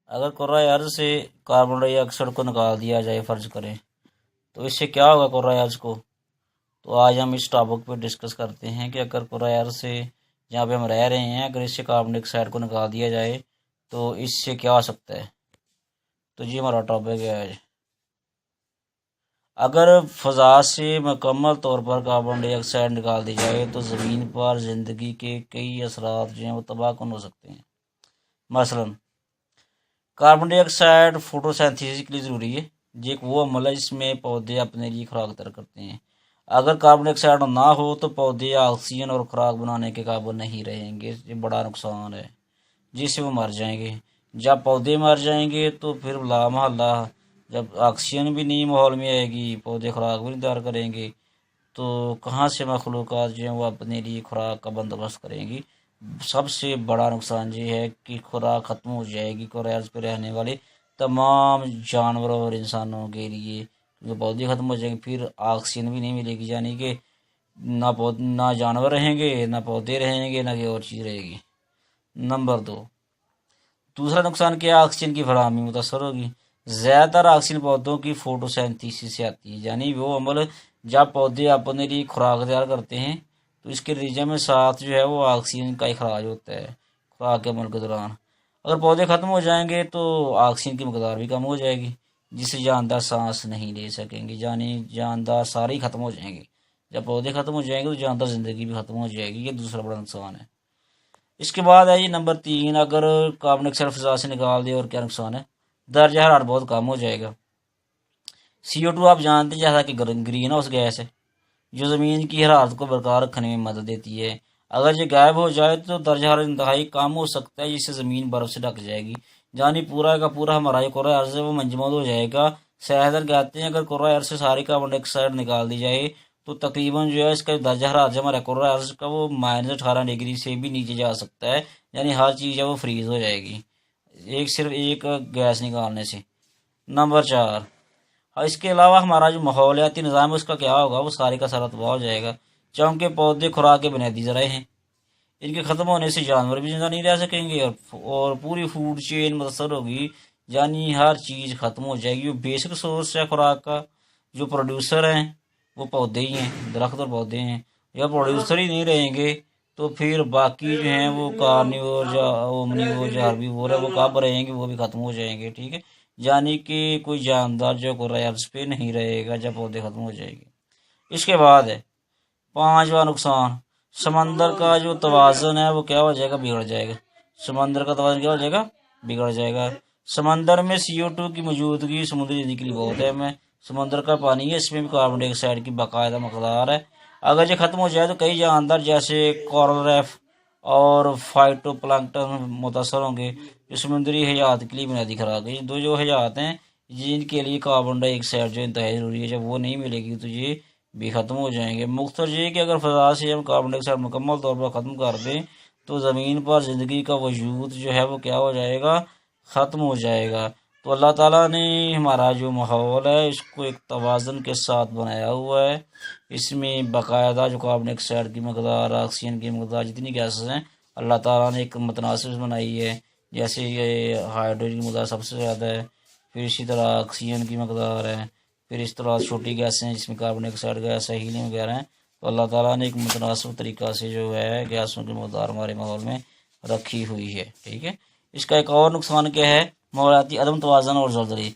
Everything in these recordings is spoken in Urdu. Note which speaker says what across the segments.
Speaker 1: اگر کرۂ ارض سے کاربن ڈائی آکسائڈ کو نکال دیا جائے فرض کریں، تو اس سے کیا ہوگا کرۂ ارض کو؟ تو آج ہم اس ٹاپک پہ ڈسکس کرتے ہیں کہ اگر کرۂ ارض سے جہاں پہ ہم رہ رہے ہیں اگر اس سے کاربن ڈائی آکسائڈ کو نکال دیا جائے تو اس سے کیا ہو سکتا ہے؟ تو جی ہمارا ٹاپک ہے آج، اگر فضا سے مکمل طور پر کاربن ڈائی آکسائڈ نکال دی جائے تو زمین پر زندگی کے کئی اثرات جو ہیں وہ تباہ کن ہو سکتے ہیں۔ مثلاً کاربن ڈائی آکسائڈ فوٹو سینتھیسس کے لیے ضروری ہے، یہ ایک وہ عمل ہے جس میں پودے اپنے لیے خوراک تیار کرتے ہیں۔ اگر کاربن ڈائی آکسائڈ نہ ہو تو پودے آکسیجن اور خوراک بنانے کے قابل نہیں رہیں گے، یہ بڑا نقصان ہے جس سے وہ مر جائیں گے۔ جب پودے مر جائیں گے تو پھر لا محالہ جب آکسیجن بھی نہیں ماحول میں آئے گی، پودے خوراک بھی نہیں تیار کریں گے، تو کہاں سے مخلوقات جو ہیں وہ اپنے لیے خوراک کا بندوبست کریں گی؟ سب سے بڑا نقصان یہ ہے کہ خوراک ختم ہو جائے گی کرۂ ارض پہ رہنے والے تمام جانوروں اور انسانوں کے لیے، کیونکہ پودے ختم ہو جائیں گے، پھر آکسیجن بھی نہیں ملے گی، یعنی کہ نہ جانور رہیں گے، نہ پودے رہیں گے، نہ کوئی اور چیز رہے گی۔ نمبر 2، دوسرا نقصان کیا؟ آکسیجن کی فراہمی متاثر ہوگی۔ زیادہ تر آکسیجن پودوں کی فوٹو سینتھیسس سے آتی ہے، یعنی وہ عمل جب پودے اپنے لیے خوراک تیار کرتے ہیں تو اس کے نتیجے میں ساتھ جو ہے وہ آکسیجن کا اخراج ہوتا ہے خوراک کے عمل کے دوران۔ اگر پودے ختم ہو جائیں گے تو آکسیجن کی مقدار بھی کم ہو جائے گی، جس سے جاندار سانس نہیں لے سکیں گے، یعنی جاندار سارے ہی ختم ہو جائیں گے۔ جب پودے ختم ہو جائیں گے تو جاندار زندگی بھی ختم ہو جائے گی، یہ دوسرا بڑا نقصان ہے۔ اس کے بعد ہے یہ نمبر 3، اگر کاربن ڈائی آکسائڈ فضا سے نکال دے اور کیا نقصان ہے؟ درجہ حرارت بہت کم ہو جائے گا۔ CO2 آپ جانتے ہیں جیسا کہ گرین ہاؤس گیس ہے جو زمین کی حرارت کو برقرار رکھنے میں مدد دیتی ہے، اگر یہ غائب ہو جائے تو درجہ حرارت انتہائی کم ہو سکتا ہے، جس سے زمین برف سے ڈھک جائے گی، یعنی پورا کا پورا ہمارا جو کرۂ ارض ہے وہ منجمد ہو جائے گا۔ سائنسدان کہتے ہیں اگر کرۂ ارض سے ساری کاربن ڈائی آکسائڈ نکال دی جائے تو تقریباً جو ہے اس کا درجہ حرارت ہمارا کرۂ ارض کا وہ -18 ڈگری سے بھی نیچے جا سکتا ہے، یعنی ہر چیز ہے وہ فریز ہو جائے گی صرف ایک گیس نکالنے سے۔ نمبر 4، اس کے علاوہ ہمارا جو ماحولیاتی نظام ہے اس کا کیا ہوگا؟ وہ سارے کا سارا تباہ ہو جائے گا، چونکہ پودے خوراک کے بنیادی ذرائع ہیں، ان کے ختم ہونے سے جانور بھی زندہ نہیں رہ سکیں گے اور پوری فوڈ چین متاثر ہوگی، یعنی ہر چیز ختم ہو جائے گی۔ جو بیسک سورس ہے خوراک کا، جو پروڈیوسر ہیں وہ پودے ہی ہیں، درخت اور پودے ہیں۔ جب پروڈیوسر ہی نہیں رہیں گے تو پھر باقی جو ہیں وہ کارنیور یا اومنیور یا ہربیور ہے وہ کب رہیں گے؟ وہ بھی ختم ہو جائیں گے، ٹھیک ہے، یعنی کہ کوئی جاندار جو کرۂ ارض پہ نہیں رہے گا جب پودے ختم ہو جائے گی۔ اس کے بعد ہے 5واں نقصان، سمندر کا جو توازن ہے وہ کیا ہو جائے گا؟ بگڑ جائے گا۔ سمندر کا توازن کیا ہو جائے گا؟ بگڑ جائے گا۔ سمندر میں CO2 کی موجودگی سمندری زندگی کے لیے بہت اہم ہے۔ سمندر کا پانی ہے، اس میں بھی کاربن ڈائی آکسائڈ کی باقاعدہ مقدار ہے، اگر یہ ختم ہو جائے تو کئی جاندار جیسے کورل ریف اور فائٹو پلانکٹن متاثر ہوں گے، جو سمندری حیات کے لیے بنیادی خوراک ہے۔ دو جو حیات ہیں جن کے لیے کاربن ڈائی آکسائڈ جو انتہائی ضروری ہے، جب وہ نہیں ملے گی تو یہ بھی ختم ہو جائیں گے۔ مختصر یہ کہ اگر فضا سے ہم کاربن ڈائی آکسائڈ مکمل طور پر ختم کر دیں تو زمین پر زندگی کا وجود جو ہے وہ کیا ہو جائے گا؟ ختم ہو جائے گا۔ تو اللہ تعالیٰ نے ہمارا جو ماحول ہے اس کو ایک توازن کے ساتھ بنایا ہوا ہے، اس میں باقاعدہ جو کاربن ڈائی آکسائڈ کی مقدار، آکسیجن کی مقدار، جتنی گیسز ہیں اللہ تعالیٰ نے ایک متناسب بنائی ہے، جیسے یہ ہائیڈروجن کی مقدار سب سے زیادہ ہے، پھر اسی طرح آکسیجن کی مقدار ہے، پھر اس طرح چھوٹی گیسیں ہیں جس میں کاربن ڈائی آکسائڈ گیس ہے، ہیلیم وغیرہ ہیں۔ تو اللہ تعالیٰ نے ایک متناسب طریقہ سے جو ہے گیسوں کی مقدار ہمارے ماحول میں رکھی ہوئی ہے، ٹھیک ہے۔ اس کا ایک اور نقصان کیا ہے؟ ماحولیاتی عدم توازن اور زلزلے۔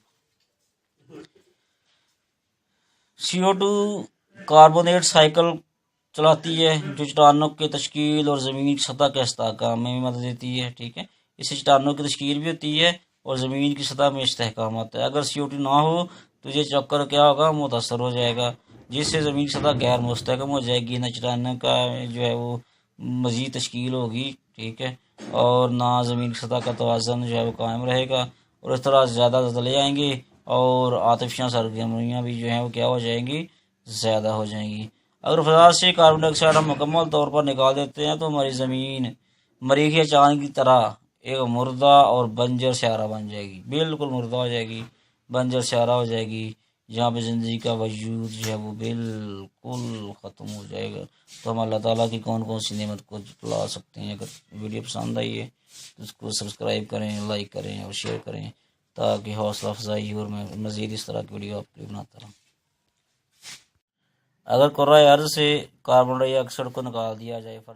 Speaker 1: CO2 کاربونیٹ سائیکل چلاتی ہے جو چٹانوں کی تشکیل اور زمین کی سطح کے استحکام میں بھی مدد دیتی ہے، ٹھیک ہے، اس سے چٹانوں کی تشکیل بھی ہوتی ہے اور زمین کی سطح میں استحکام آتا ہے۔ اگر CO2 نہ ہو تو یہ چکر کیا ہوگا؟ متاثر ہو جائے گا، جس سے زمین کی سطح غیر مستحکم ہو جائے گی، نہ چٹانوں کا جو ہے وہ مزید تشکیل ہوگی، ٹھیک ہے، اور نہ زمین کی سطح کا توازن جو ہے وہ قائم رہے گا، اور اس طرح زیادہ زلزلے آئیں گے اور آتشفشاں سرگرمیاں بھی جو ہیں وہ کیا ہو جائیں گی؟ زیادہ ہو جائیں گی۔ اگر فضا سے کاربن ڈائی آکسائڈ ہم مکمل طور پر نکال دیتے ہیں تو ہماری زمین مریخ یا چاند کی طرح ایک مردہ اور بنجر سیارہ بن جائے گی، بالکل مردہ ہو جائے گی، بنجر سیارہ ہو جائے گی، جہاں پہ زندگی کا وجود جو ہے وہ بالکل ختم ہو جائے گا، تو ہم اللہ تعالیٰ کی کون کون سی نعمت کو جھٹلا سکتے ہیں؟ اگر ویڈیو پسند آئی ہے تو اس کو سبسکرائب کریں، لائک کریں اور شیئر کریں، تاکہ حوصلہ افزائی اور میں مزید اس طرح کی ویڈیو آپ کے لیے بناتا رہوں۔ اگر کرۂ ارض سے کاربن ڈائی آکسائڈ کو نکال دیا جائے، فرض